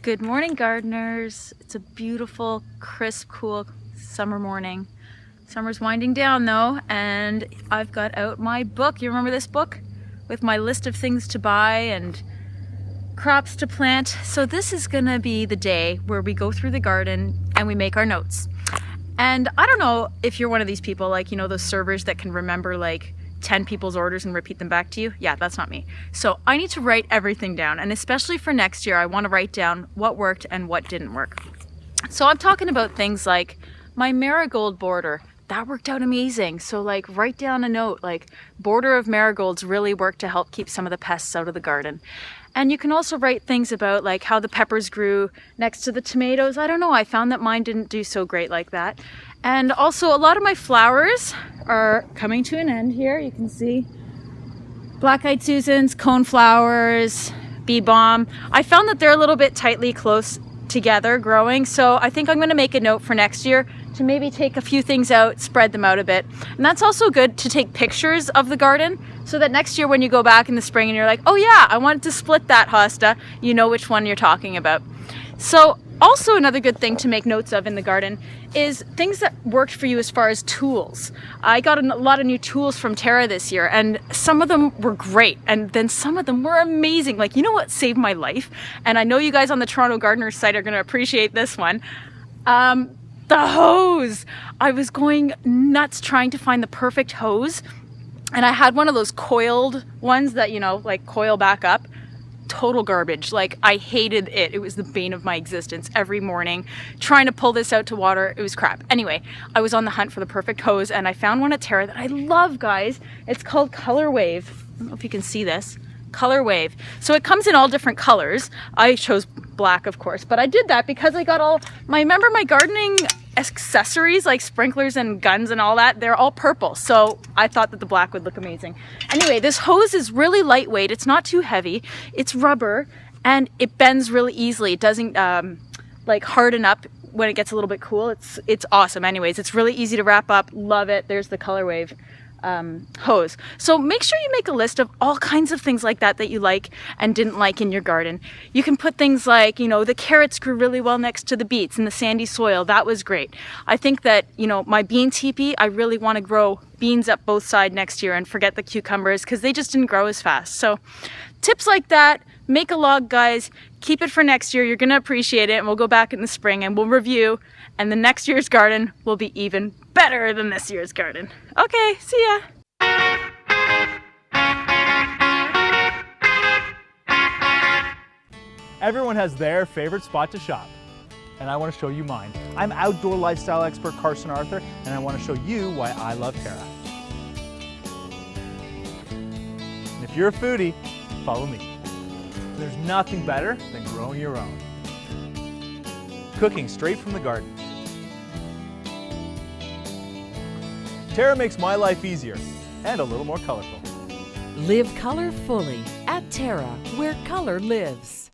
Good morning, gardeners. It's a beautiful, crisp, cool summer morning. Summer's winding down though, and I've got out my book. You remember this book? With my list of things to buy and crops to plant. So this is gonna be the day where we go through the garden and we make our notes. And I don't know if you're one of these people, like, you know, those servers that can remember like 10 people's orders and repeat them back to you. Yeah, that's not me. So I need to write everything down, and especially for next year, I want to write down what worked and what didn't work. So I'm talking about things like my marigold border. That worked out amazing. So like write down a note like border of marigolds really worked to help keep some of the pests out of the garden. And you can also write things about like how the peppers grew next to the tomatoes. I don't know, I found that mine didn't do so great like that. And also a lot of my flowers are coming to an end here. You can see black-eyed Susans, coneflowers, bee balm. I found that they're a little bit tightly close together growing, so I think I'm going to make a note for next year to maybe take a few things out, spread them out a bit. And that's also good to take pictures of the garden so that next year when you go back in the spring and you're like, oh yeah, I wanted to split that hosta, you know which one you're talking about. So also another good thing to make notes of in the garden is things that worked for you as far as tools. I got a lot of new tools from Terra this year, and some of them were great, and then some of them were amazing. Like, you know what saved my life? And I know you guys on the Toronto Gardeners site are gonna appreciate this one. The hose! I was going nuts trying to find the perfect hose, and I had one of those coiled ones that, you know, like coil back up. Total garbage. Like, I hated it. It was the bane of my existence every morning trying to pull this out to water. It was crap. Anyway, I was on the hunt for the perfect hose, and I found one at Terra that I love, guys. It's called Color Wave. I don't know if you can see this. Color Wave. So it comes in all different colors. I chose black, of course, but I did that because I got all remember my gardening accessories like sprinklers and guns and all that, they're all purple, so I thought that the black would look amazing. Anyway, this hose is really lightweight, it's not too heavy, it's rubber, and it bends really easily. It doesn't like harden up when it gets a little bit cool. It's awesome. Anyways, it's really easy to wrap up, love it. There's the Color Wave hose. So make sure you make a list of all kinds of things like that that you like and didn't like in your garden. You can put things like, you know, the carrots grew really well next to the beets in the sandy soil. That was great. I think that, you know, my bean teepee, I really want to grow beans up both sides next year and forget the cucumbers because they just didn't grow as fast. So tips like that, make a log, guys, keep it for next year. You're going to appreciate it, and we'll go back in the spring and we'll review, and the next year's garden will be even better than this year's garden. Okay, see ya. Everyone has their favorite spot to shop, and I want to show you mine. I'm outdoor lifestyle expert Carson Arthur, and I want to show you why I love Terra. And if you're a foodie, follow me. There's nothing better than growing your own. Cooking straight from the garden. Terra makes my life easier and a little more colorful. Live color fully at Terra, where color lives.